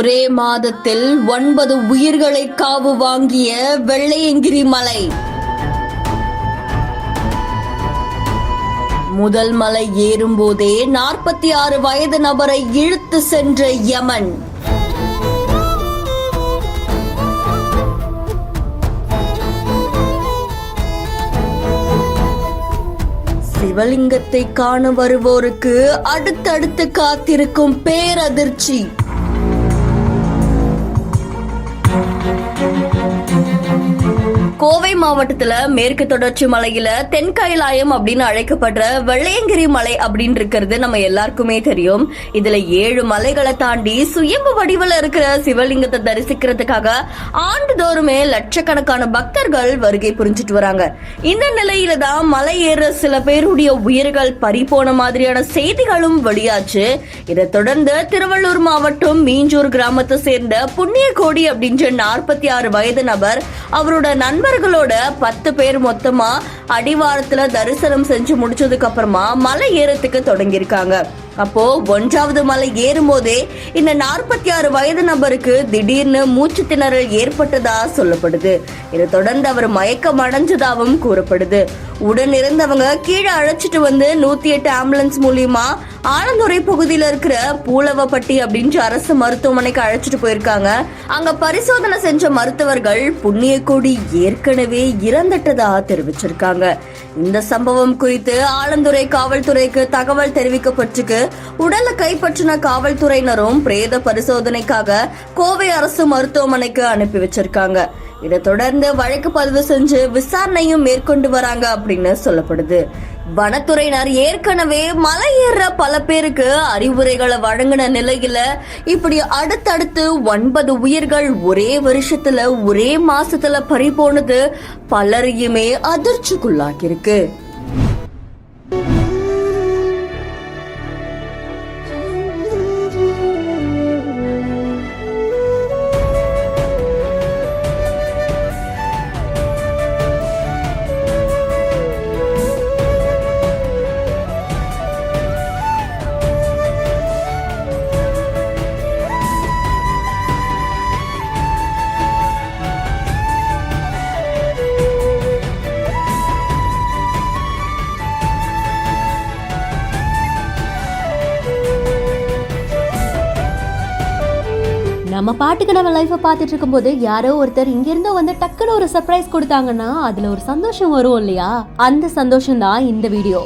ஒரே மாதத்தில் 9 உயிர்களை காவு வாங்கிய வெள்ளையங்கிரி மலை. முதல் மலை ஏறும்போதே 46 வயது நபரை இழுத்து சென்ற யமன். சிவலிங்கத்தை காண வருவோருக்கு அடுத்தடுத்து காத்திருக்கும் பேரதிர்ச்சி. கோவை மாவட்டத்துல மேற்கு தொடர்ச்சி மலையில தென்கைலாயம் அப்படின்னு அழைக்கப்படுற வெள்ளையங்கிரி மலை அப்படின்னு இருக்கிறது நம்ம எல்லாருக்குமே தெரியும். இதுல 7 மலைகளை தாண்டி சுயம்பு வடிவில் இருக்கிற சிவலிங்கத்தை தரிசிக்கிறதுக்காக ஆண்டுதோறுமே லட்சக்கணக்கான பக்தர்கள் வருகை புரிஞ்சிட்டு வராங்க. இந்த நிலையில தான் மலை ஏற சில பேருடைய உயிர்கள் பறிபோன மாதிரியான செய்திகளும் வெளியாச்சு. இதை தொடர்ந்து திருவள்ளூர் மாவட்டம் மீஞ்சூர் கிராமத்தை சேர்ந்த புண்ணியகோடி அப்படின்ற 46 வயது நபர் அவரோட நண்பர்களோட 10 பேர் மொத்தமா அடிவாரத்துல தரிசனம் செஞ்சு முடிச்சதுக்கு அப்புறமா மலை ஏறத்துக்கு தொடங்கியிருக்காங்க. அப்போ 1வது மலை ஏறும் போதே இந்த 46 வயது நபருக்கு திடீர்னு மூச்சு திணறல் ஏற்பட்டதா சொல்லப்படுது. இதை தொடர்ந்து அவர் மயக்கம் அடைஞ்சதாகவும் கூறப்படுது. உடன் இருந்தவங்க கீழே அழைச்சிட்டு வந்து 108 ஆம்புலன்ஸ் மூலியமா ஆலந்துறை பகுதியில இருக்கிற பூலவப்பட்டி அப்படின்ற அரசு மருத்துவமனைக்கு அழைச்சிட்டு போயிருக்காங்க. அங்க பரிசோதனை செஞ்ச மருத்துவர்கள் புண்ணியகோடி ஏற்கனவே இறந்துட்டதா தெரிவிச்சிருக்காங்க. இந்த சம்பவம் குறித்து ஆலந்துறை காவல்துறைக்கு தகவல் தெரிவிக்கப்பட்டிருக்கு. உடலை கைப்பற்றின காவல்துறையினரும் பிரேத பரிசோதனைக்காக கோவை அரசு மருத்துவமனைக்கு அனுப்பி வச்சிருக்காங்க. இதை தொடர்ந்து வழக்கு பதிவு செஞ்சு விசாரணையும் மேற்கொண்டு வராங்க அப்படின்னு சொல்லப்படுது. வனத்துறையினர் ஏற்கனவே மலை ஏற பல பேருக்கு அறிவுரைகளை வழங்கின நிலையில இப்படி அடுத்தடுத்து 9 உயிர்கள் ஒரே வருஷத்துல ஒரே மாசத்துல பறிபோனது பலரையுமே அதிர்ச்சிக்குள்ளாக்கியிருக்கு. நம்ம பாட்டுக்கு நம்ம லைஃபை பார்த்துட்டு இருக்கும்போது யாரோ ஒருத்தர் இங்கிருந்து வந்து டக்குன்னு ஒரு சர்ப்ரைஸ் கொடுத்தாங்கன்னா அதுல ஒரு சந்தோஷம் வரும் இல்லையா? அந்த சந்தோஷம் தான் இந்த வீடியோ.